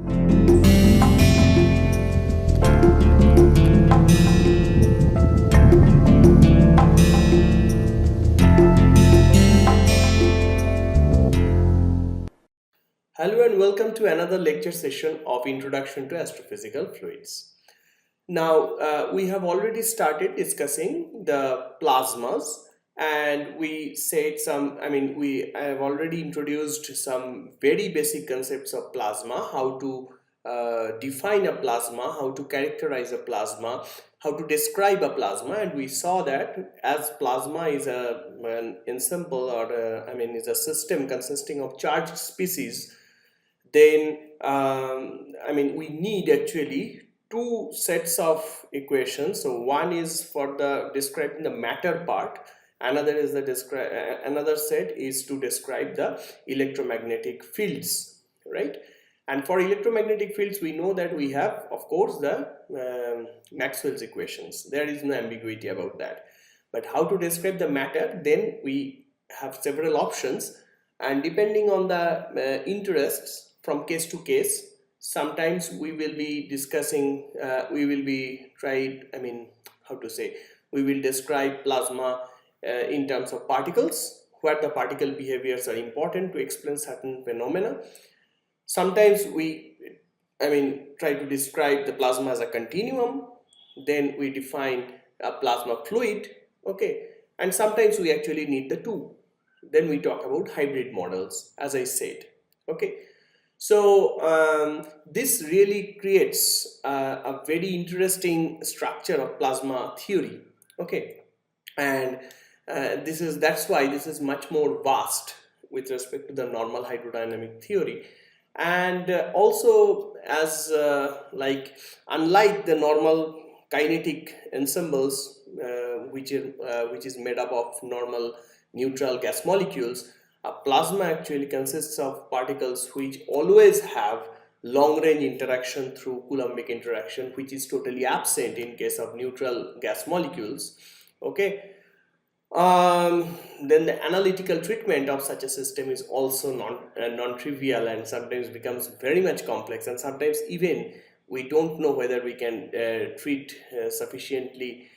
Hello and welcome to another lecture session of Introduction to Astrophysical Fluids. Now, we have already started discussing the plasmas, and we have already introduced some very basic concepts of plasma, how to define a plasma, how to characterize a plasma, how to describe a plasma, and we saw that as plasma is an ensemble is a system consisting of charged species, then we need actually two sets of equations. So one is for the describing the matter part, another set is to describe the electromagnetic fields, right? And for electromagnetic fields, we know that we have, of course, the Maxwell's equations. There is no ambiguity about that. But how to describe the matter, then we have several options, and depending on the interests from case to case, sometimes we will be discussing, we will describe plasma in terms of particles, where the particle behaviors are important to explain certain phenomena. Sometimes we try to describe the plasma as a continuum, then we define a plasma fluid, okay, and sometimes we actually need the two. Then we talk about hybrid models, as I said, okay. So this really creates a very interesting structure of plasma theory, okay, and that's why this is much more vast with respect to the normal hydrodynamic theory. And also, as unlike the normal kinetic ensembles, which is made up of normal neutral gas molecules, a plasma actually consists of particles which always have long-range interaction through Coulombic interaction, which is totally absent in case of neutral gas molecules, okay. Then the analytical treatment of such a system is also non-trivial, and sometimes becomes very much complex, and sometimes even we don't know whether we can treat sufficiently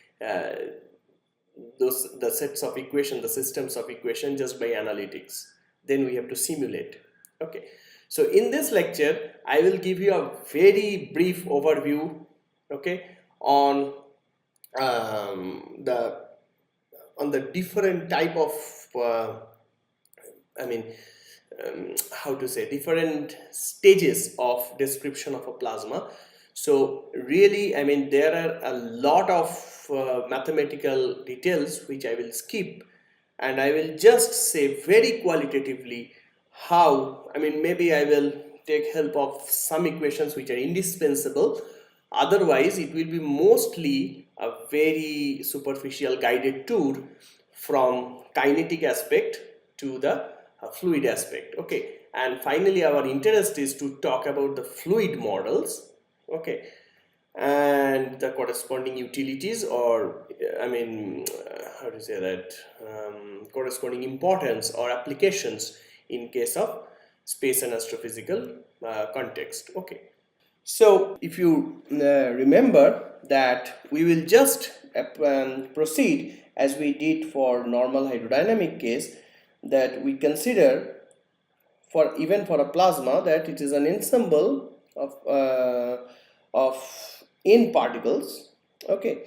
the sets of equation, the systems of equation, just by analytics. Then we have to simulate, okay. So in this lecture, I will give you a very brief overview, okay, on the different type of different stages of description of a plasma. So really, there are a lot of mathematical details which I will skip, and I will just say very qualitatively how, maybe I will take help of some equations which are indispensable. Otherwise, it will be mostly a very superficial guided tour from kinetic aspect to the fluid aspect, okay. And finally, our interest is to talk about the fluid models, okay, and the corresponding utilities, or corresponding importance or applications in case of space and astrophysical context, okay. So if you remember that we will just proceed as we did for normal hydrodynamic case, that we consider even for a plasma that it is an ensemble of n particles, okay,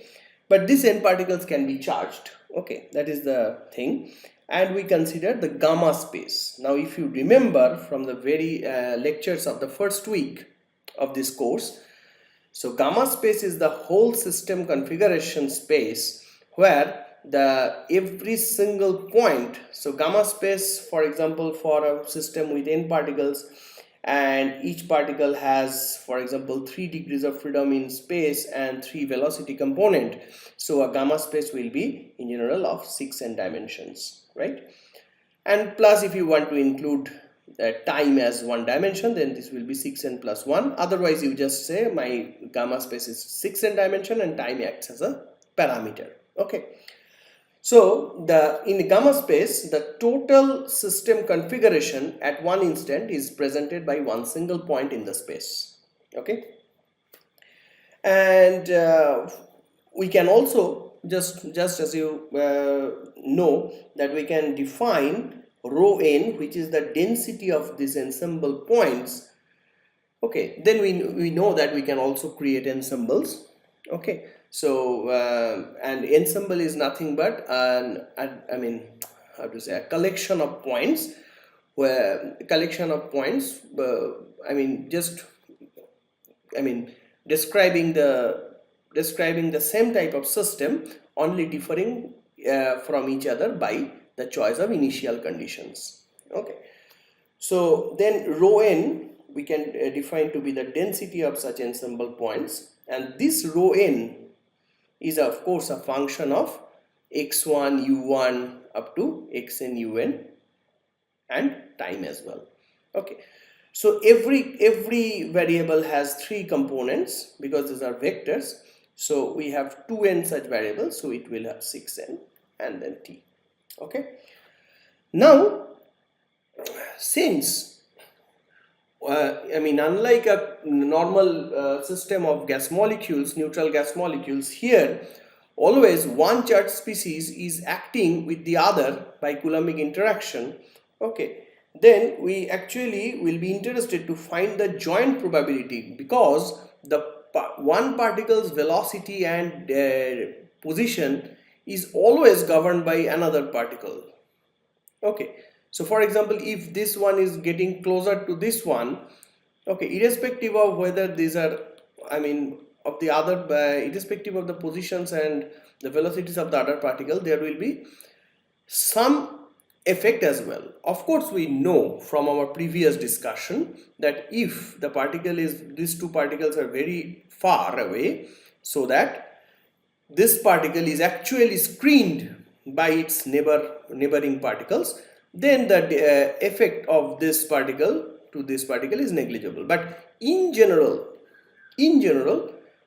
but these n particles can be charged, okay, that is the thing. And we consider the gamma space. Now if you remember from the very lectures of the first week of this course, so gamma space is the whole system configuration space where every single point, so gamma space, for example, for a system with n particles, and each particle has, for example, 3 degrees of freedom in space and 3 velocity component. So a gamma space will be in general of 6 n dimensions, right? And plus, if you want to include time as one dimension, then this will be 6n plus 1. Otherwise, you just say my gamma space is 6n dimension and time acts as a parameter, okay. So in the gamma space, the total system configuration at one instant is presented by one single point in the space, Okay, and we can also just as you know that we can define rho n, which is the density of these ensemble points. Okay, then we know that we can also create ensembles. Okay, so and ensemble is nothing but I mean, how to say, a collection of points, where collection of points I mean just I mean describing the same type of system, only differing from each other by the choice of initial conditions. Okay, so then rho n we can define to be the density of such ensemble points, and this rho n is of course a function of x1 u1 up to xn un and time as well. Okay, so every variable has three components because these are vectors. So we have 2n such variables, so it will have 6n and then t. Okay, now since I mean, unlike a normal system of gas molecules, neutral gas molecules, here always one charged species is acting with the other by Coulombic interaction. Okay, then we actually will be interested to find the joint probability, because the one particle's velocity and position is always governed by another particle. Okay, so for example, if this one is getting closer to this one, okay, irrespective of whether these are, I mean, of the other, irrespective of the positions and the velocities of the other particle, there will be some effect as well. Of course, we know from our previous discussion that if the particle is, these two particles are very far away, so that this particle is actually screened by its neighboring particles, then the effect of this particle to this particle is negligible. But in general,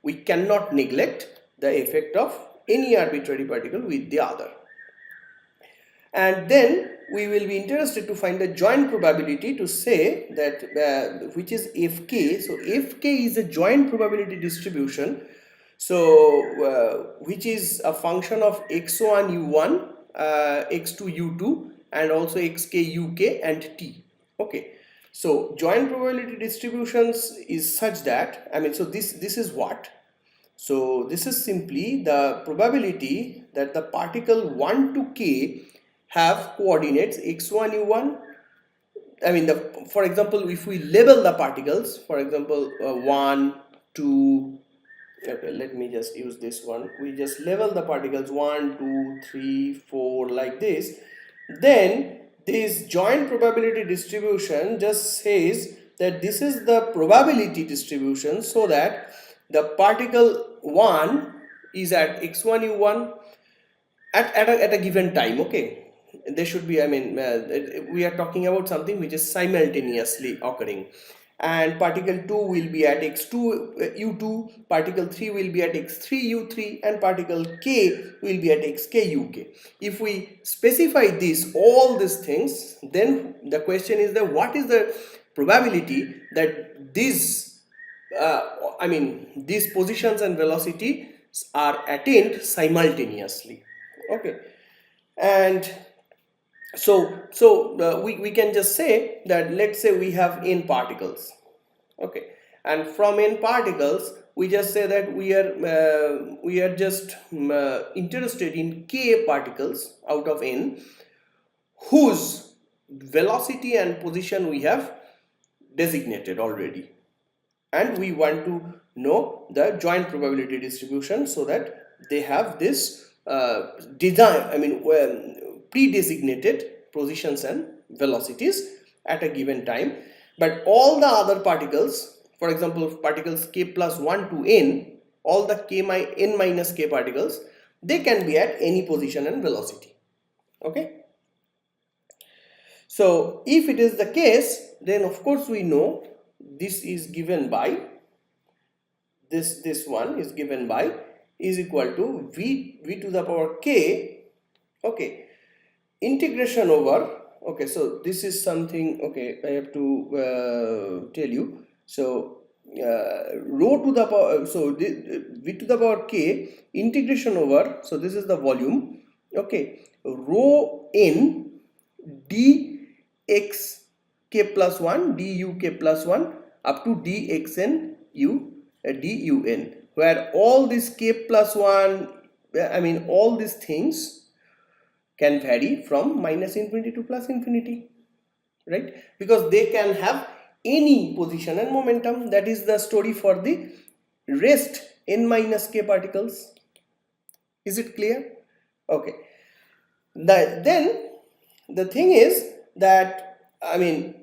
we cannot neglect the effect of any arbitrary particle with the other. And then we will be interested to find the joint probability to say that which is Fk. So Fk is a joint probability distribution, so which is a function of x1 u1, x2 u2, and also xk uk and t. Okay, so joint probability distributions is such that, I mean, so this is what? So this is simply the probability that the particle 1 to k have coordinates x1 u1. I mean, for example, if we label the particles, for example, 1 2, okay, let me just use this one, we just label the particles 1 2 3 4 like this, then this joint probability distribution just says that this is the probability distribution, so that the particle 1 is at x1 u1 at a given time. Okay, there should be, I mean, we are talking about something which is simultaneously occurring, and particle 2 will be at x2 u2, particle 3 will be at x3 u3, and particle k will be at xk uk. If we specify this, all these things, then the question is that what is the probability that these I mean, these positions and velocity are attained simultaneously. Okay, and so we can just say that, let's say we have n particles. Okay, and from n particles we just say that we are just interested in k particles out of n whose velocity and position we have designated already, and we want to know the joint probability distribution, so that they have this pre-designated positions and velocities at a given time. But all the other particles, for example, particles k plus 1 to n, all the n minus k particles, they can be at any position and velocity. Okay, so if it is the case, then of course we know this is given by this one is given by is equal to v to the power k. Okay, integration over, okay, so this is something, okay, I have to tell you. So rho to the power, so v to the power k integration over, so this is the volume, okay, rho n dx k plus 1 du k plus 1 up to dxn u dun, where all this k plus 1, I mean all these things can vary from minus infinity to plus infinity, right? Because they can have any position and momentum. That is the story for the rest n minus k particles. Is it clear? Okay. Then the thing is that, I mean,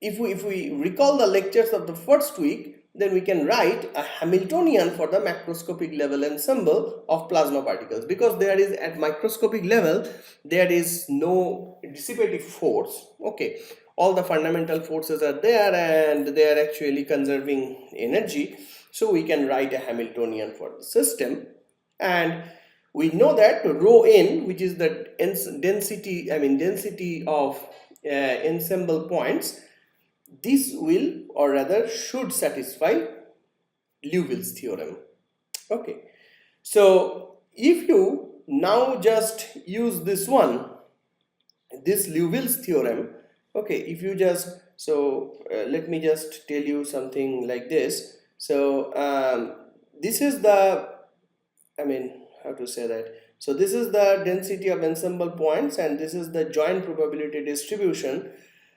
if we recall the lectures of the first week, then we can write a Hamiltonian for the macroscopic level ensemble of plasma particles, because there is, at microscopic level, there is no dissipative force, okay. All the fundamental forces are there and they are actually conserving energy, so we can write a Hamiltonian for the system. And we know that rho n, which is the density of ensemble points, this will, or rather should, satisfy Liouville's theorem. Okay, so if you now just use this one, this Liouville's theorem, okay, if you just, so let me just tell you something like this. So this is the, I mean, how to say that, so this is the density of ensemble points and this is the joint probability distribution.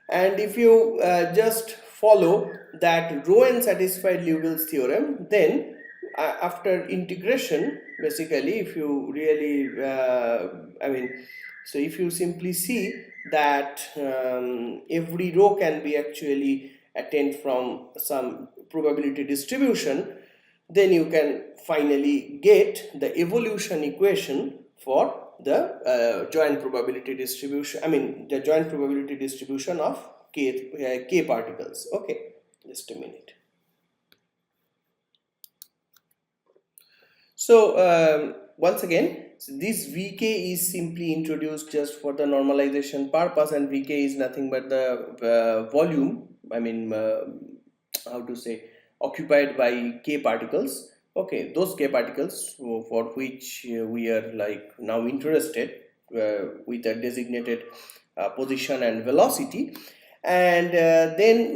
And if you just follow that rho n satisfied Liouville's theorem, then after integration, basically, if you really, I mean, so if you simply see that every rho can be actually attained from some probability distribution, then you can finally get the evolution equation for the joint probability distribution, I mean the joint probability distribution of k particles. Okay, just a minute. So once again, this Vk is simply introduced just for the normalization purpose, and Vk is nothing but the volume, I mean how to say, occupied by k particles. Okay, those k particles for which we are like now interested with a designated position and velocity. And then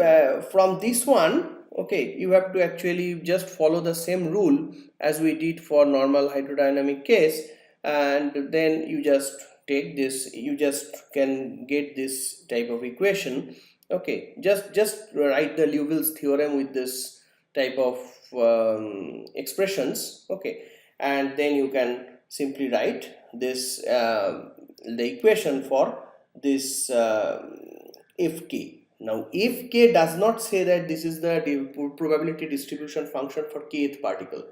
from this one, okay, you have to actually just follow the same rule as we did for normal hydrodynamic case, and then you just take this, you just can get this type of equation. Okay, just write the Liouville's theorem with this type of expressions, okay, and then you can simply write this the equation for this fk. Now fk does not say that this is the probability distribution function for kth particle.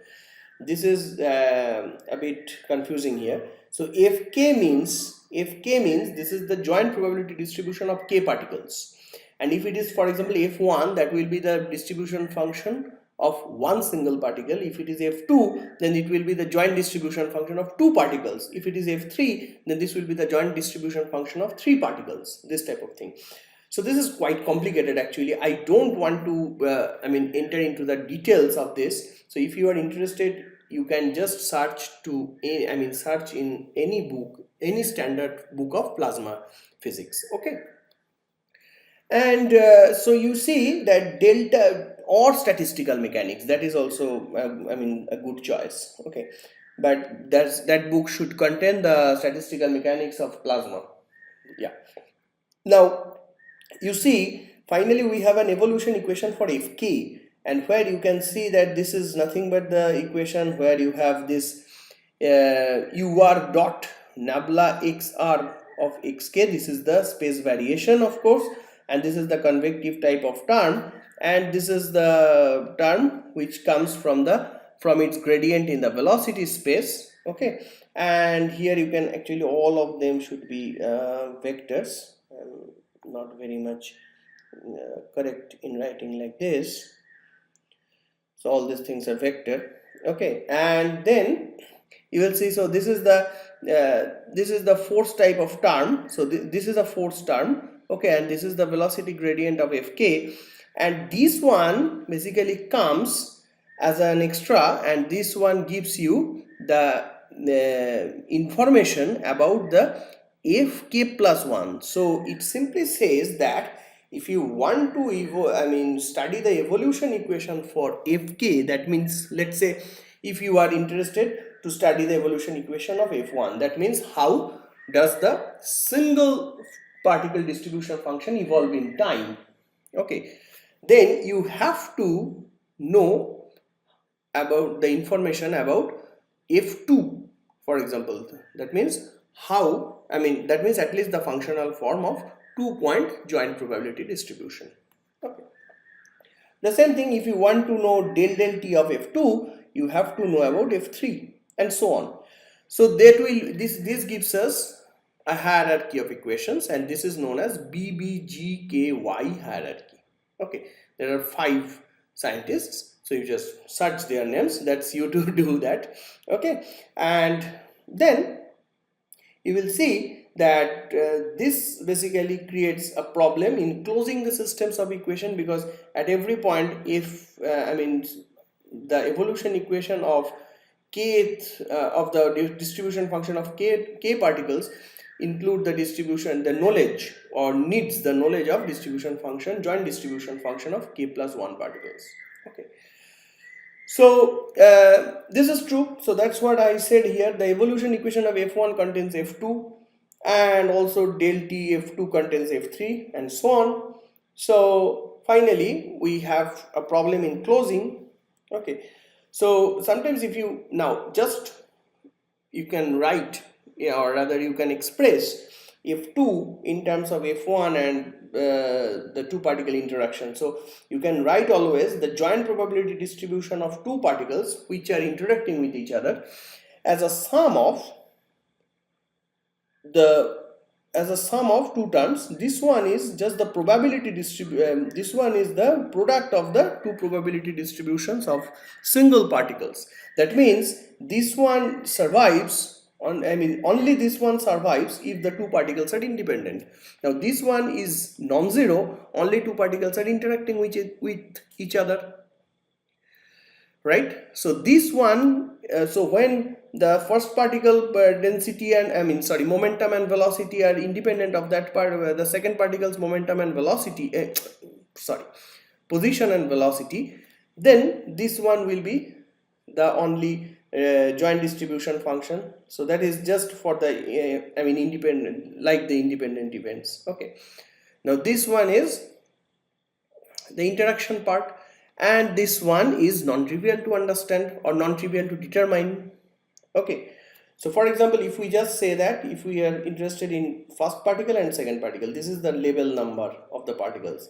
This is a bit confusing here. So fk means this is the joint probability distribution of k particles, and if it is, for example, f1, that will be the distribution function of one single particle. If it is f2, then it will be the joint distribution function of two particles. If it is f3, then this will be the joint distribution function of three particles, this type of thing. So this is quite complicated actually. I don't want to I mean enter into the details of this. So if you are interested, you can just search search in any book, any standard book of plasma physics. Okay, and so you see that delta or statistical mechanics, that is also I mean a good choice. Okay, but that book should contain the statistical mechanics of plasma. Yeah. Now you see, finally we have an evolution equation for fk, and where you can see that this is nothing but the equation where you have this ur dot nabla xr of xk. This is the space variation, of course, and this is the convective type of term, and this is the term which comes from its gradient in the velocity space. Okay, and here you can actually, all of them should be vectors. Not very much correct in writing like this, so all these things are vector. Okay, and then you will see, so this is the force type of term. So this is a force term. Okay, and this is the velocity gradient of fk, and this one basically comes as an extra, and this one gives you the information about the fk plus 1. So it simply says that if you want to study the evolution equation for fk, that means, let's say, if you are interested to study the evolution equation of f1, that means how does the single particle distribution function evolve in time. Okay, then you have to know about the information about f2, for example. That means that means at least the functional form of 2-point joint probability distribution. Okay, the same thing, if you want to know del t of f2, you have to know about f3, and so on. So this gives us a hierarchy of equations, and this is known as BBGKY hierarchy. Okay, there are 5 scientists, so you just search their names. That's you to do that. Okay, and then you will see that this basically creates a problem in closing the systems of equation, because at every point, if the evolution equation of kth of the distribution function of k particles include the distribution, the knowledge, or needs the knowledge of distribution function, joint distribution function of k plus 1 particles. Okay, so this is true. So that's what I said here. The evolution equation of f1 contains f2, and also del t f2 contains f3, and so on. So finally we have a problem in closing. Okay, so sometimes if you now just you can write, or rather you can express f2 in terms of f1 and the 2 particle interaction. So you can write always the joint probability distribution of 2 particles which are interacting with each other as a sum of 2 terms. This one is just the probability distribution, this one is the product of the 2 probability distributions of single particles. That means this one survives only this one survives if the 2 particles are independent. Now this one is non-zero, only 2 particles are interacting with each other, right? So this one, so when the first particle density and momentum and velocity are independent of that part, the second particle's momentum and velocity, position and velocity, then this one will be the only joint distribution function. So that is just for the independent, like the independent events. Okay, now this one is the interaction part, and this one is non-trivial to understand or non-trivial to determine. Okay, so for example, if we just say that if we are interested in first particle and second particle, this is the level number of the particles,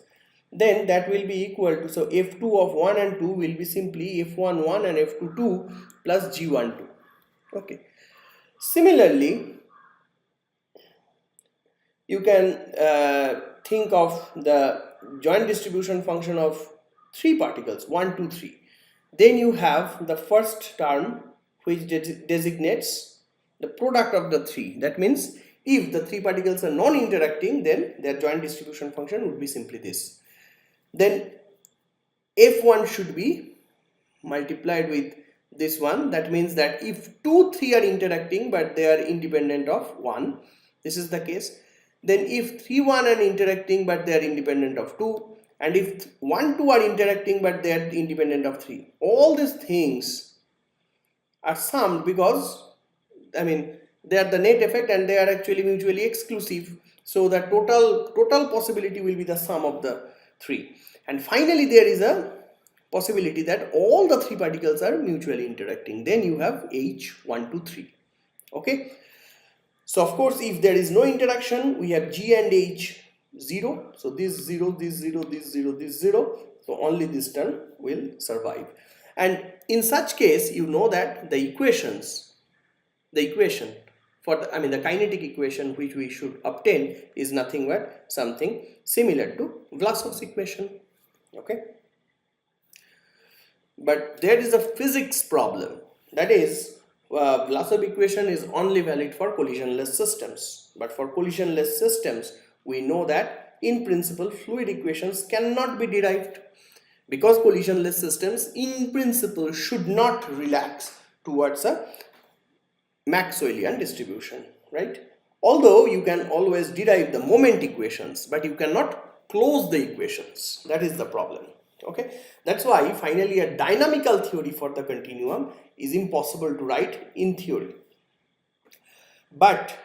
then that will be equal to, so f2 of 1 and 2 will be simply f11 and f22 plus g12. Okay, similarly you can think of the joint distribution function of 3 particles, 1 2 3. Then you have the first term which designates the product of the 3. That means if the 3 particles are non-interacting, then their joint distribution function would be simply this. Then f1 should be multiplied with this one. That means that if 2 3 are interacting but they are independent of 1, this is the case. Then if 3 1 are interacting but they are independent of 2, and if 1 2 are interacting but they are independent of 3, all these things are summed, because they are the net effect and they are actually mutually exclusive. So the total possibility will be the sum of the 3, and finally there is a possibility that all the 3 particles are mutually interacting. Then you have H1 2 3. Okay, so of course if there is no interaction, we have G and H 0. So this 0, this 0, this 0, this 0. So only this term will survive. And in such case, you know that the equation for the kinetic equation which we should obtain is nothing but something similar to Vlasov's equation. Okay, but there is a physics problem. That is, Vlasov equation is only valid for collisionless systems, but for collisionless systems we know that in principle fluid equations cannot be derived, because collisionless systems in principle should not relax towards a Maxwellian distribution, right? Although you can always derive the moment equations, but you cannot close the equations. That is the problem. Okay, that's why finally a dynamical theory for the continuum is impossible to write in theory. But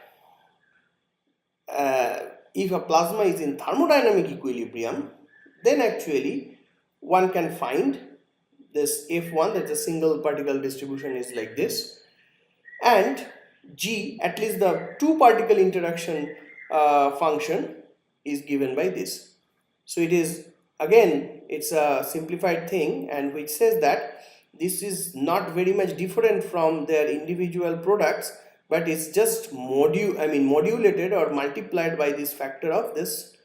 if a plasma is in thermodynamic equilibrium, then actually one can find this F1, that the single particle distribution is like this, and G, at least the two particle interaction function, is given by this. So it is, again, it's a simplified thing, and which says that this is not very much different from their individual products, but it's just modulated or multiplied by this factor of this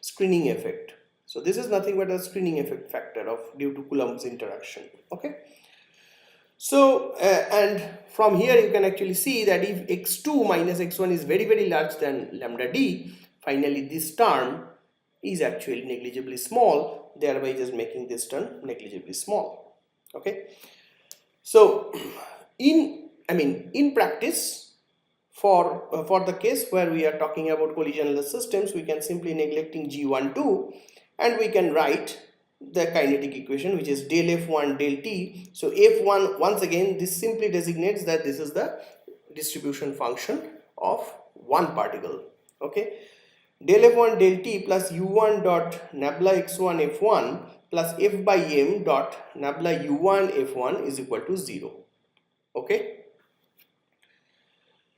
screening effect. So this is nothing but a screening effect factor of due to Coulomb's interaction. Okay. So and from here you can actually see that if x2 minus x1 is very, very large than lambda d, finally this term is actually negligibly small, thereby just making this term negligibly small. Okay. So in practice, for the case where we are talking about collisionless systems, we can simply neglecting G12, and we can write the kinetic equation, which is del F1 del T. So F1, once again, this simply designates that this is the distribution function of one particle. Okay, del F1 del T plus U1 dot nabla x1 F1 plus F by M dot nabla U1 F1 is equal to 0. Okay.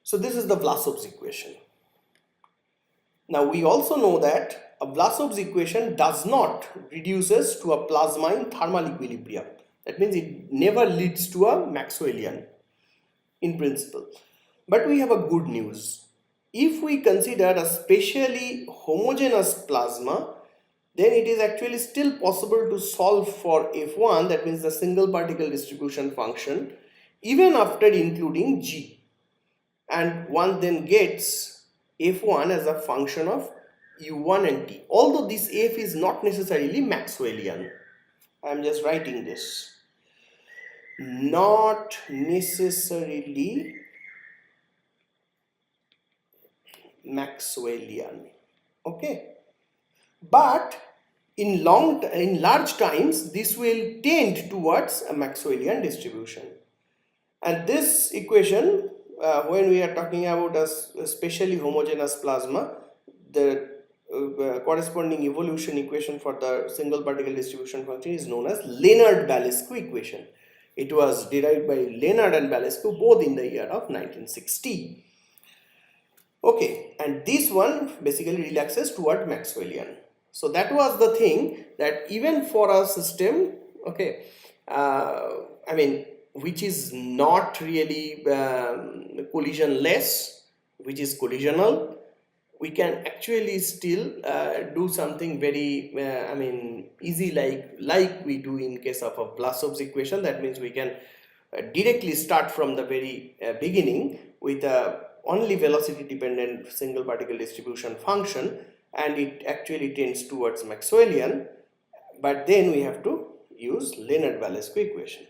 So this is the Vlasov's equation. Now we also know that a Vlasov's equation does not reduces to a plasma in thermal equilibrium. That means it never leads to a Maxwellian in principle. But we have a good news. If we consider a spatially homogeneous plasma, then it is actually still possible to solve for F1, that means the single particle distribution function, even after including G. And one then gets F1 as a function of U1 and T. Although this F is not necessarily Maxwellian. I am just writing this. Not necessarily Maxwellian. Okay. But in large times, this will tend towards a Maxwellian distribution. And this equation, when we are talking about a spatially homogeneous plasma, the corresponding evolution equation for the single particle distribution function is known as Leonard-Balescu equation. It was derived by Leonard and Balescu both in the year of 1960. Okay, and this one basically relaxes toward Maxwellian. So that was the thing, that even for a system, okay, which is not really collisionless, which is collisional, we can actually still do something very easy, like we do in case of a Vlasov's equation. That means we can directly start from the very beginning with a only velocity dependent single particle distribution function, and it actually tends towards Maxwellian, but then we have to use Leonard-Balescu equation.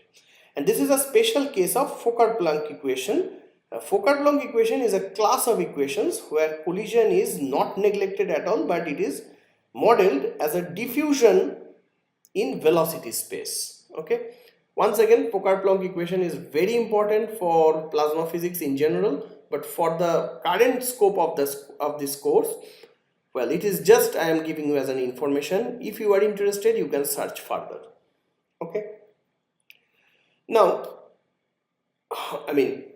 And this is a special case of Fokker-Planck equation. Fokker-Planck equation is a class of equations where collision is not neglected at all, but it is modeled as a diffusion in velocity space. Okay. Once again, Fokker-Planck equation is very important for plasma physics in general, but for the current scope of this course, well, it is just I am giving you as an information. If you are interested, you can search further. Okay. Now,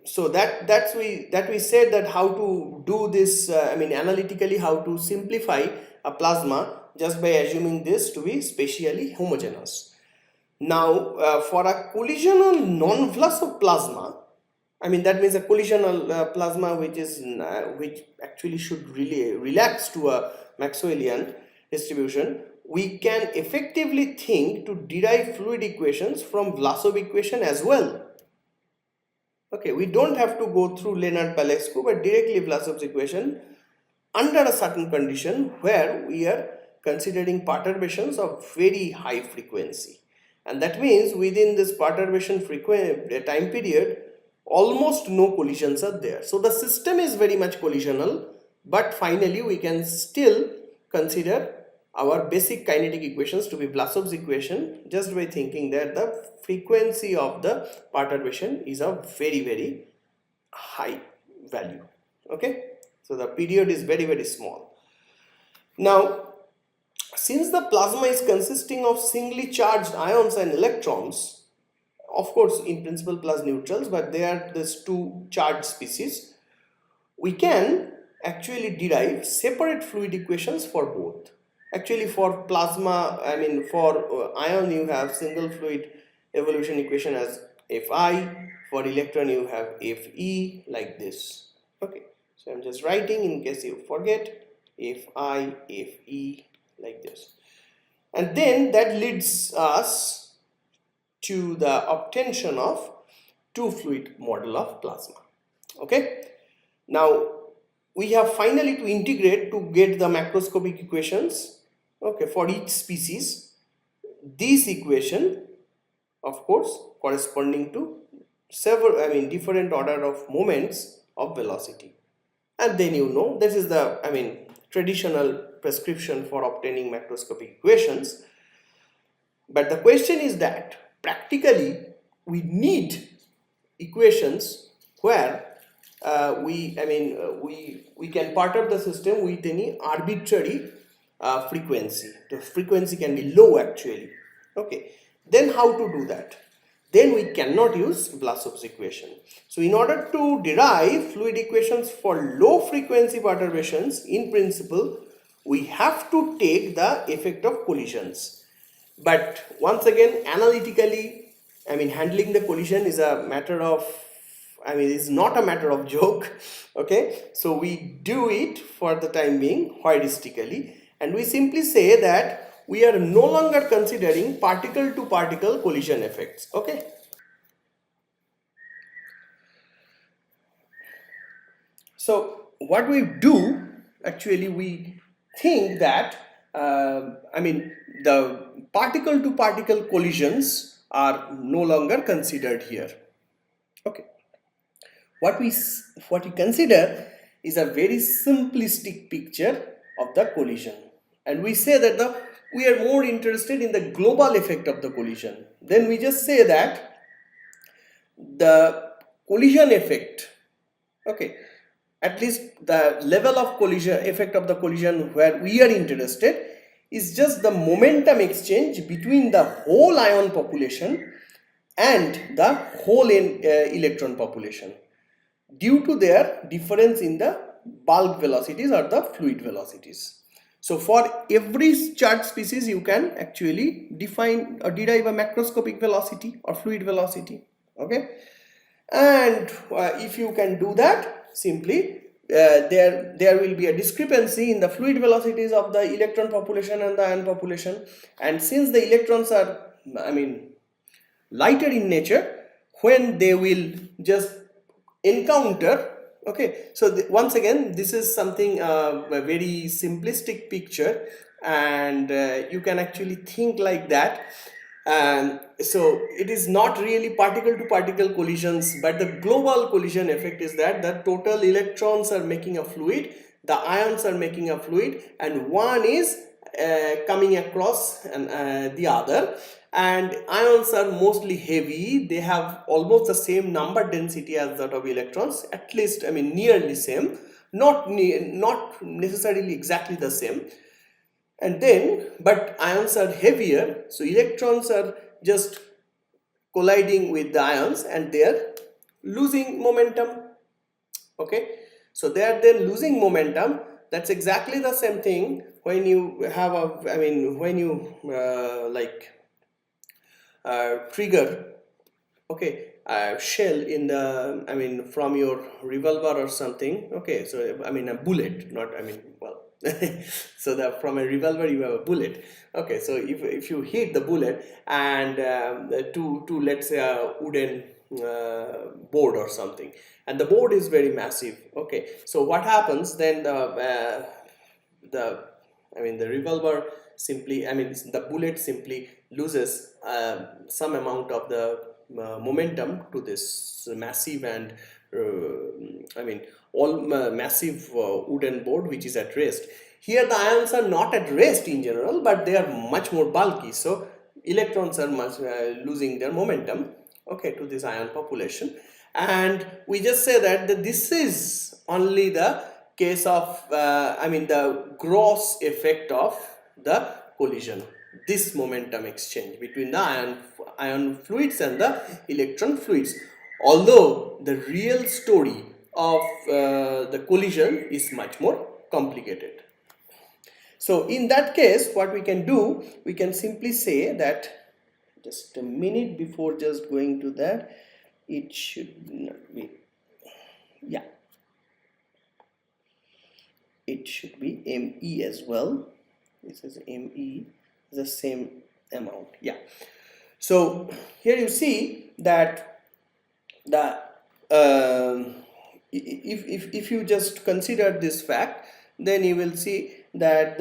so that we said that how to do this, analytically how to simplify a plasma just by assuming this to be spatially homogeneous. Now, for a collisional non-Vlasov plasma, that means a collisional plasma which actually should really relax to a Maxwellian distribution, we can effectively think to derive fluid equations from Vlasov equation as well. Okay, we don't have to go through Leonard-Balescu, but directly Vlasov's equation under a certain condition where we are considering perturbations of very high frequency. And that means within this perturbation time period, almost no collisions are there. So the system is very much collisional, but finally we can still consider our basic kinetic equations to be Vlasov's equation just by thinking that the frequency of the perturbation is a very high value. Okay, so the period is very small. Now, since the plasma is consisting of singly charged ions and electrons, of course in principle plus neutrals, but they are these two charged species, we can actually derive separate fluid equations for both. Actually for plasma, for ion you have single fluid evolution equation as Fi, for electron you have Fe, like this. Okay, so I'm just writing in case you forget, Fi, Fe, like this. And then that leads us to the obtention of two fluid model of plasma. Okay, now we have finally to integrate to get the macroscopic equations, okay, for each species. This equation, of course, corresponding to several different order of moments of velocity. And then this is the traditional prescription for obtaining macroscopic equations. But the question is that practically we need equations where we can perturb the system with any arbitrary frequency. The frequency can be low actually. Okay, then how to do that? Then we cannot use Vlasov's equation. So in order to derive fluid equations for low frequency perturbations, in principle we have to take the effect of collisions. But once again, analytically, handling the collision is a matter of, it's not a matter of joke. Okay, so we do it for the time being heuristically, and we simply say that we are no longer considering particle to particle collision effects. Okay, so what we do actually, we think that the particle to particle collisions are no longer considered here. Okay, what we consider is a very simplistic picture of the collision, and we say that we are more interested in the global effect of the collision. Then we just say that the collision effect, okay, at least the level of collision effect of the collision where we are interested is just the momentum exchange between the whole ion population and the whole electron population due to their difference in the bulk velocities or the fluid velocities. So for every charged species you can actually define or derive a macroscopic velocity or fluid velocity. Okay, and if you can do that, simply there will be a discrepancy in the fluid velocities of the electron population and the ion population, and since the electrons are lighter in nature, when they will just encounter, okay, so once again this is something a very simplistic picture, and you can actually think like that. And so it is not really particle to particle collisions, but the global collision effect is that the total electrons are making a fluid, the ions are making a fluid, and one is coming across the other, and ions are mostly heavy. They have almost the same number density as that of electrons, at least nearly same, not necessarily exactly the same. And then, but ions are heavier, so electrons are just colliding with the ions and they are losing momentum. Okay, so they are then losing momentum. That's exactly the same thing when you have a, when you trigger, okay, shell in the, from your revolver or something. Okay, so a bullet, not, well, So that from a revolver you have a bullet. Okay, so if you hit the bullet and to let's say a wooden board or something, and the board is very massive. Okay, so what happens then? The the revolver simply, the bullet simply loses some amount of the momentum to this massive and all massive wooden board which is at rest. Here the ions are not at rest in general, but they are much more bulky, so electrons are much losing their momentum, okay, to this ion population. And we just say that this is only the case of the gross effect of the collision, this momentum exchange between the ion fluids and the electron fluids, although the real story of the collision is much more complicated. So in that case, what we can do, we can simply say that, just a minute before just going to that, it should not be, yeah, it should be ME as well. This is ME, the same amount, yeah. So here you see that the if you just consider this fact, then you will see that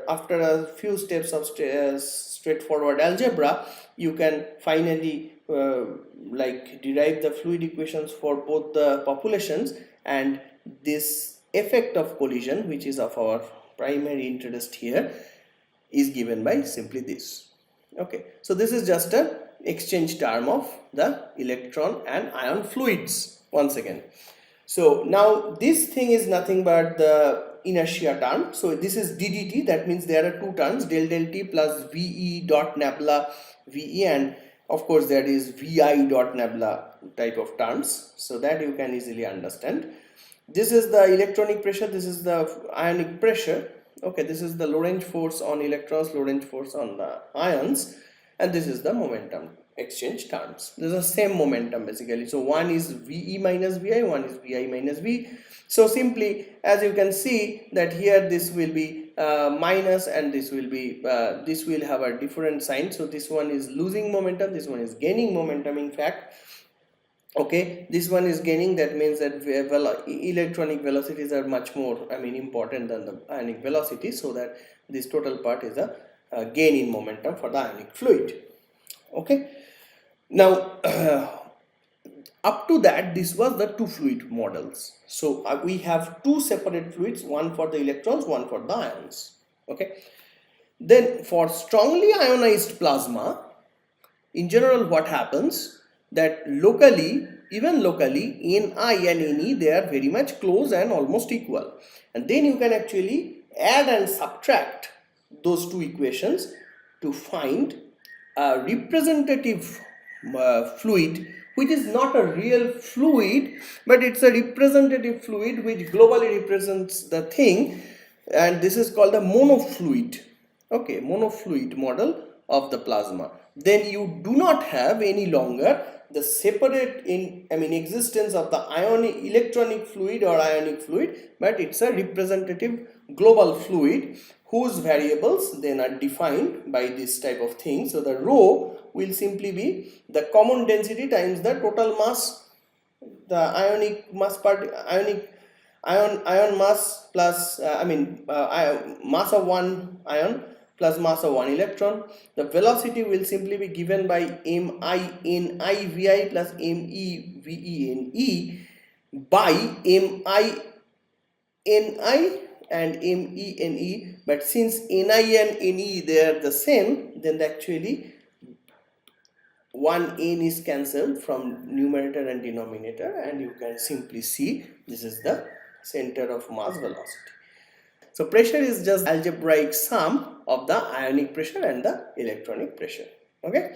after a few steps of straightforward algebra, you can finally like derive the fluid equations for both the populations, and this effect of collision, which is of our primary interest here, is given by simply this. Okay, so this is just an exchange term of the electron and ion fluids once again. So now this thing is nothing but the inertia term. So this is ddt, that means there are two terms, del del t plus ve dot nabla ve, and of course there is vi dot nabla type of terms, so that you can easily understand. This is the electronic pressure, this is the ionic pressure. Okay, this is the Lorentz force on electrons, Lorentz force on the ions, and this is the momentum exchange terms. This is the same momentum basically. So one is ve minus vi, one is vi minus v. So simply, as you can see that here this will be minus, and this will be this will have a different sign. So this one is losing momentum, this one is gaining momentum in fact. Okay, this one is gaining, that means that electronic velocities are much more important than the ionic velocity, so that this total part is a gain in momentum for the ionic fluid. Okay, now up to that, this was the two fluid models. So we have two separate fluids, one for the electrons, one for the ions. Okay, then for strongly ionized plasma, in general what happens, that locally, even locally, Ni and Ne, they are very much close and almost equal, and then you can actually add and subtract those two equations to find a representative fluid, which is not a real fluid, but it's a representative fluid which globally represents the thing, and this is called a monofluid. Okay, monofluid model of the plasma. Then you do not have any longer the separate existence of the ionic electronic fluid or ionic fluid, but it's a representative global fluid whose variables then are defined by this type of thing. So the rho will simply be the common density times the total mass, the ionic mass part, ion mass plus mass of one ion plus mass of one electron. The velocity will simply be given by MI/NI/Vi plus ME/VE/NE by MI/NI and ME/NE, but since Ni and Ne they are the same, then actually one n is cancelled from numerator and denominator, and you can simply see this is the center of mass velocity. So pressure is just algebraic sum of the ionic pressure and the electronic pressure. Okay.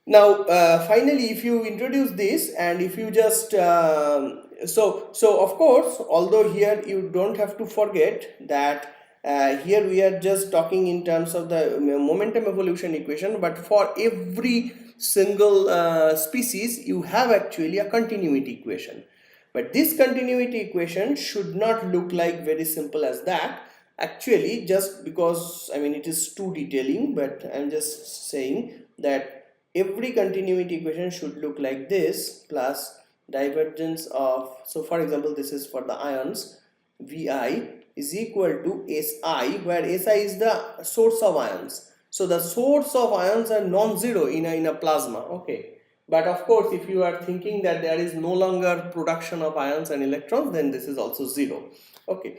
Now finally, if you introduce this, and if you just so of course, although here you don't have to forget that here we are just talking in terms of the momentum evolution equation, but for every single species you have actually a continuity equation. But this continuity equation should not look like very simple as that. Actually, just because, I mean, it is too detailing, but I'm just saying that every continuity equation should look like this, plus divergence of, so for example, this is for the ions, Vi is equal to Si, where Si is the source of ions. So the source of ions are non-zero in a plasma, okay. But of course, if you are thinking that there is no longer production of ions and electrons, then this is also zero, okay.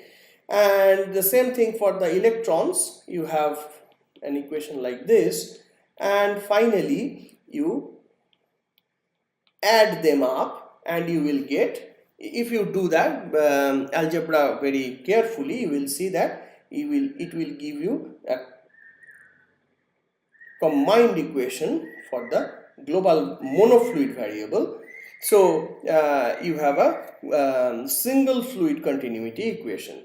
And the same thing for the electrons, you have an equation like this, and finally you add them up and you will get, if you do that algebra very carefully, you will see that it will give you a combined equation for the global monofluid variable. So you have a single fluid continuity equation.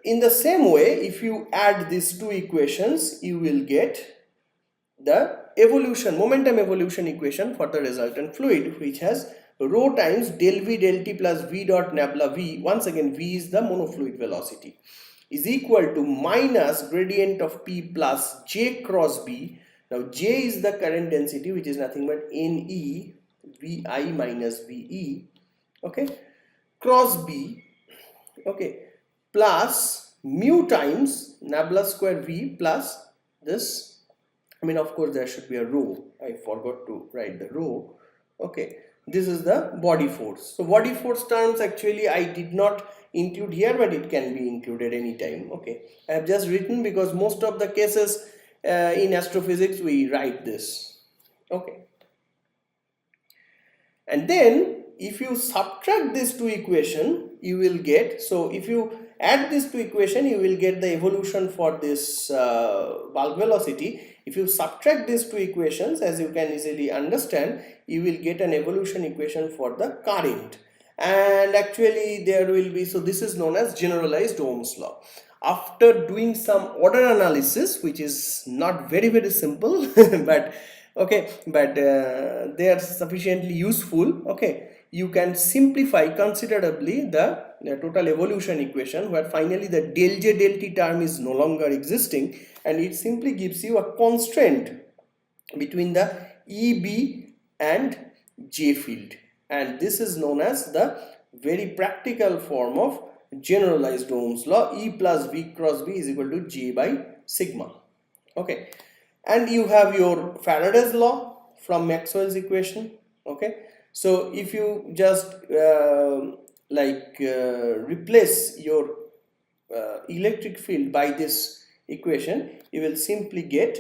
In the same way, if you add these two equations, you will get the momentum evolution equation for the resultant fluid, which has rho times del V del T plus V dot nabla V, once again V is the monofluid velocity, is equal to minus gradient of P plus J cross B. Now J is the current density, which is nothing but Ne Vi minus Ve, okay, cross B, okay, plus mu times nabla square V plus this, I mean, of course there should be a rho, I forgot to write the rho, okay. This is the body force. So body force terms actually I did not include here, but it can be included anytime, okay. I have just written because most of the cases in astrophysics we write this, okay. And then if you subtract these two equations, you will get, so if you add these two equations, you will get the evolution for this bulk velocity. If you subtract these two equations, as you can easily understand, you will get an evolution equation for the current. And actually there will be, so this is known as generalized Ohm's law. After doing some order analysis, which is not very simple, but okay, but they are sufficiently useful, okay, you can simplify considerably the total evolution equation, where finally the del J del T term is no longer existing, and it simply gives you a constraint between the EB and J field, and this is known as the very practical form of generalized Ohm's law. E plus V cross B is equal to J by sigma, okay. And you have your Faraday's law from Maxwell's equation, okay. So if you just replace your electric field by this equation, you will simply get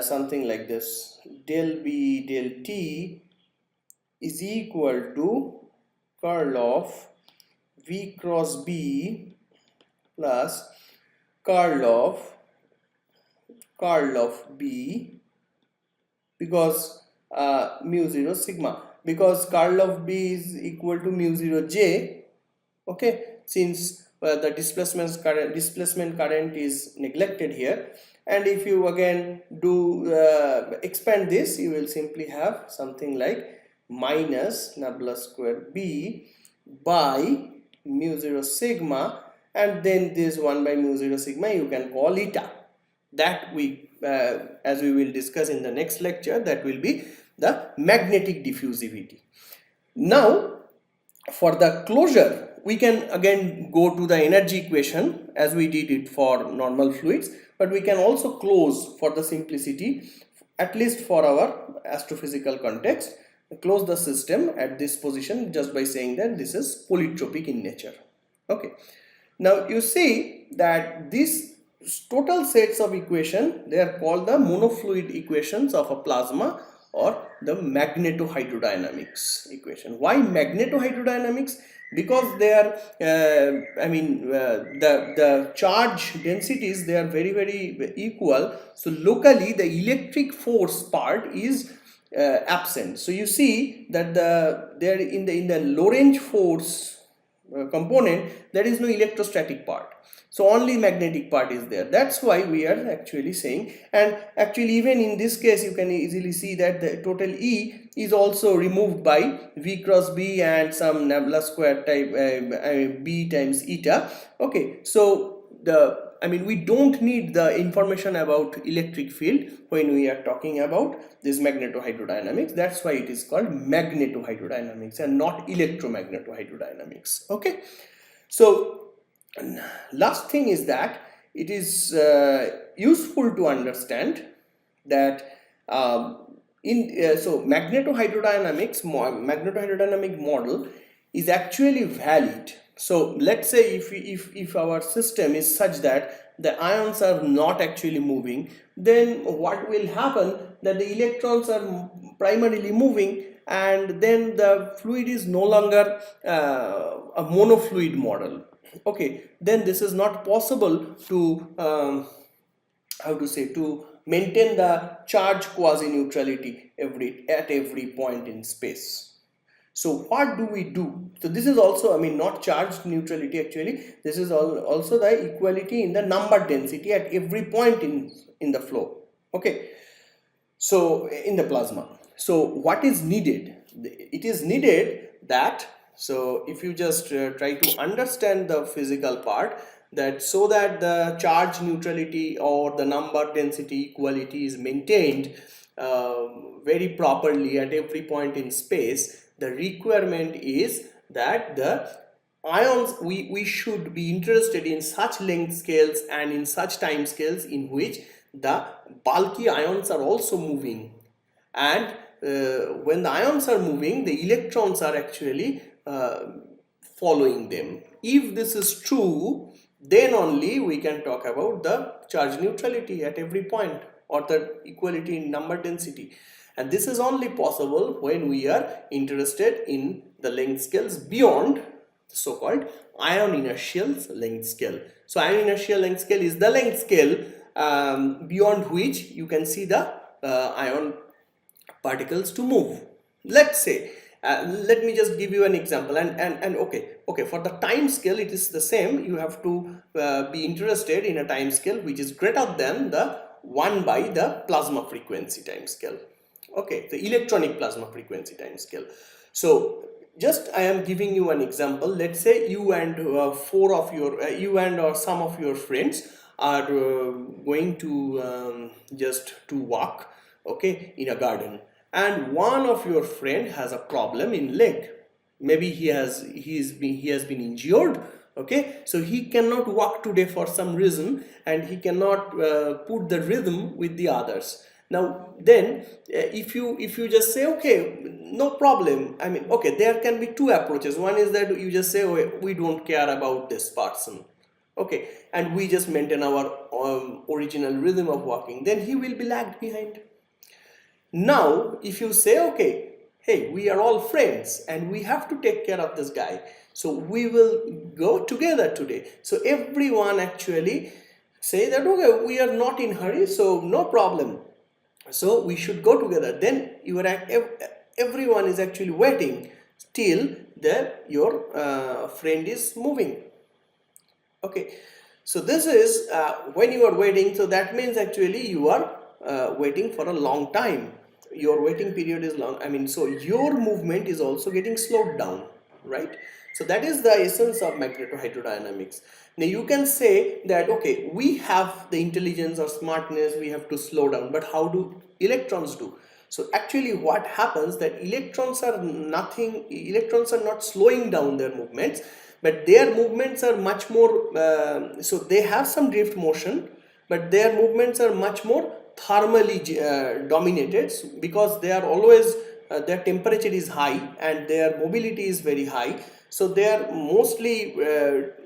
something like this: del B del T is equal to curl of V cross B plus curl of B, because mu 0 sigma, because curl of B is equal to mu 0 J, okay, since the displacement current is neglected here. And if you again do expand this, you will simply have something like minus nabla square B by mu 0 sigma, and then this 1 by mu 0 sigma you can call eta. That we as we will discuss in the next lecture, that will be the magnetic diffusivity. Now for the closure, we can again go to the energy equation as we did it for normal fluids, but we can also close, for the simplicity, at least for our astrophysical context, close the system at this position just by saying that this is polytropic in nature, okay. Now you see that these total sets of equation, they are called the monofluid equations of a plasma, or the magnetohydrodynamics equation. Why magnetohydrodynamics? Because they are the charge densities, they are very equal, so locally the electric force part is absent. So you see that there in the Lorentz force component, there is no electrostatic part. So only magnetic part is there. That's why we are actually saying, and actually even in this case you can easily see that the total E is also removed by V cross B and some nabla square type B times eta. Okay, so we don't need the information about electric field when we are talking about this magnetohydrodynamics. That's why it is called magnetohydrodynamics and not electromagnetohydrodynamics. Okay, so last thing is that it is useful to understand that so magnetohydrodynamic model is actually valid. So let's say if our system is such that the ions are not actually moving, then what will happen, that the electrons are primarily moving, and then the fluid is no longer a monofluid model. Okay, then this is not possible to to maintain the charge quasi-neutrality at every point in space. So what do we do? So this is also, not charge neutrality actually. This is also the equality in the number density at every point in the flow. Okay. So in the plasma. So what is needed? It is needed that, so if you just try to understand the physical part, that so that the charge neutrality or the number density equality is maintained very properly at every point in space, the requirement is that the ions, we should be interested in such length scales and in such time scales in which the bulky ions are also moving, and when the ions are moving, the electrons are actually following them. If this is true, then only we can talk about the charge neutrality at every point, or the equality in number density. And this is only possible when we are interested in the length scales beyond the so-called ion inertial length scale. So ion inertial length scale is the length scale beyond which you can see the ion particles to move. Let's say, let me just give you an example, and okay, for the time scale it is the same. You have to be interested in a time scale which is greater than the 1 by the plasma frequency time scale. Okay, the electronic plasma frequency time scale. So just I am giving you an example. Let's say you and some of your friends are going to just to walk, okay, in a garden, and one of your friend has a problem in leg. Maybe he has been injured. Okay, so he cannot walk today for some reason, and he cannot put the rhythm with the others. Now then, if you just say, okay, no problem, okay, there can be two approaches. One is that you just say, oh, we don't care about this person, okay, and we just maintain our original rhythm of walking, then he will be lagged behind. Now if you say, okay, hey, we are all friends and we have to take care of this guy, so we will go together today. So everyone actually say that, okay, we are not in hurry, so no problem, so we should go together. Then everyone is actually waiting till your friend is moving. Okay, so this is when you are waiting. So that means actually you are waiting for a long time. Your waiting period is long. So your movement is also getting slowed down, right? So that is the essence of magnetohydrodynamics. Now you can say that, okay, we have the intelligence or smartness, we have to slow down, but how do electrons do? So actually what happens, that electrons are not slowing down their movements, but their movements are much more, so they have some drift motion, but their movements are much more thermally dominated, because they are always, their temperature is high and their mobility is very high. So they are mostly,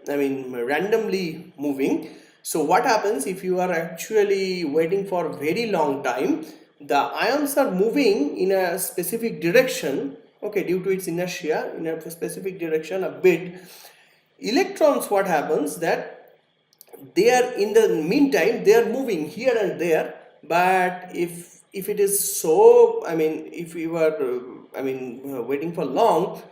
randomly moving. So what happens if you are actually waiting for a very long time, the ions are moving in a specific direction, okay, due to its inertia, in a specific direction a bit. Electrons, what happens, that they are, in the meantime, they are moving here and there. But if it is so, if we were waiting for long,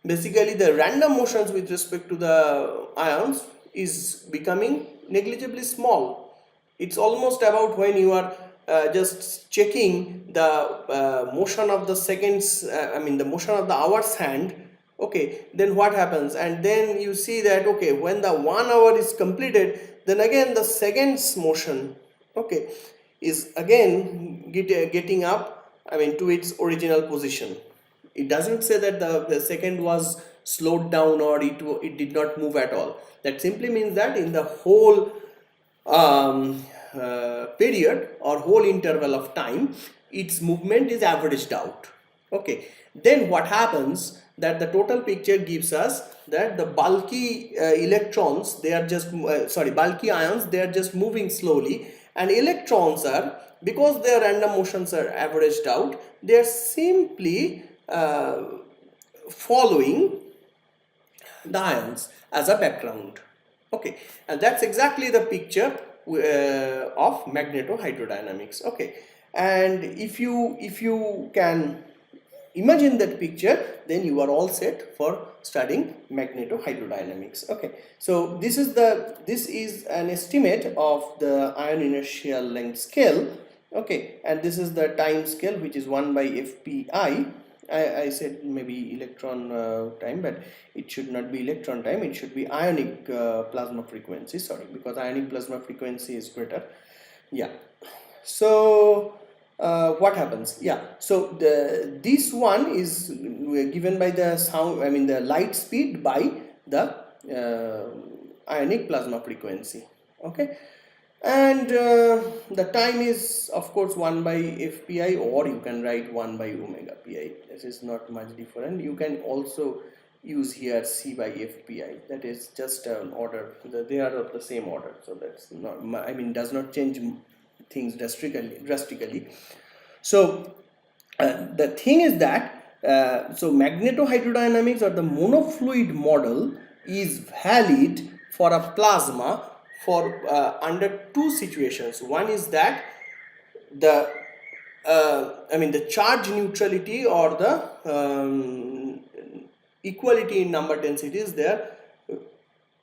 basically the random motions with respect to the ions is becoming negligibly small. It's almost about when you are just checking the motion of the seconds, the motion of the hour's hand. Okay, then what happens? And then you see that, okay, when the 1 hour is completed, then again the seconds motion, okay, is again getting up, to its original position. It doesn't say that the second was slowed down or it did not move at all. That simply means that in the whole period or whole interval of time, its movement is averaged out. Okay, then what happens, that the total picture gives us that the bulky electrons, they are just bulky ions, they are just moving slowly, and electrons are, because their random motions are averaged out, they are simply following the ions as a background. Okay, and that's exactly the picture of magnetohydrodynamics. Okay, and if you can imagine that picture, then you are all set for studying magnetohydrodynamics. Okay, so this is an estimate of the ion inertial length scale. Okay, and this is the time scale, which is 1 by FPI. I said maybe electron time, but it should not be electron time, it should be ionic plasma frequency, sorry, because ionic plasma frequency is greater. Yeah, so what happens? Yeah, so this one is given by the sound, the light speed by the ionic plasma frequency. Okay, and the time is of course 1 by FPI, or you can write 1 by omega pi. This is not much different. You can also use here C by FPI. That is just an order. They are of the same order, so that's not, does not change things drastically. So the thing is that so magnetohydrodynamics or the monofluid model is valid for a plasma for under two situations. One is that the the charge neutrality or the equality in number densities, they are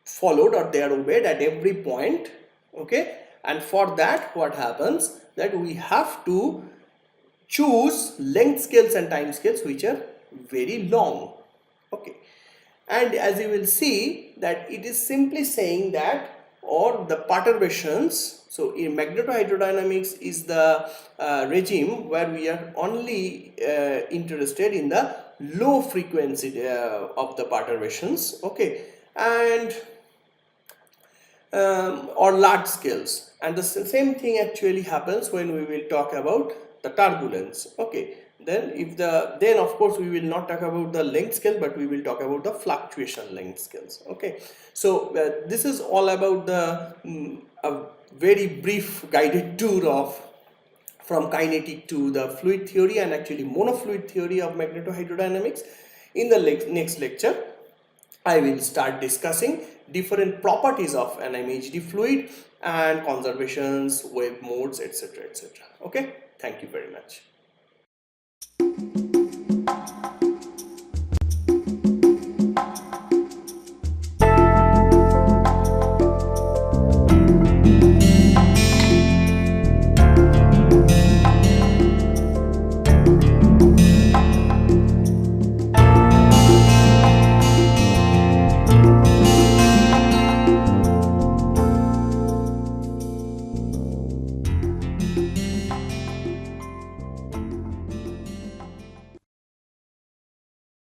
followed or they are obeyed at every point. Okay, and for that what happens, that we have to choose length scales and time scales which are very long. Okay, and as you will see that it is simply saying that, or the perturbations. So in magnetohydrodynamics is the regime where we are only interested in the low frequency of the perturbations. Okay, and or large scales, and the same thing actually happens when we will talk about the turbulence. Okay, then of course we will not talk about the length scale, but we will talk about the fluctuation length scales. Okay, so this is all about the a very brief guided tour of from kinetic to the fluid theory and actually monofluid theory of magnetohydrodynamics. In the next lecture I will start discussing different properties of an MHD fluid and conservations, wave modes, etc. Okay, thank you very much.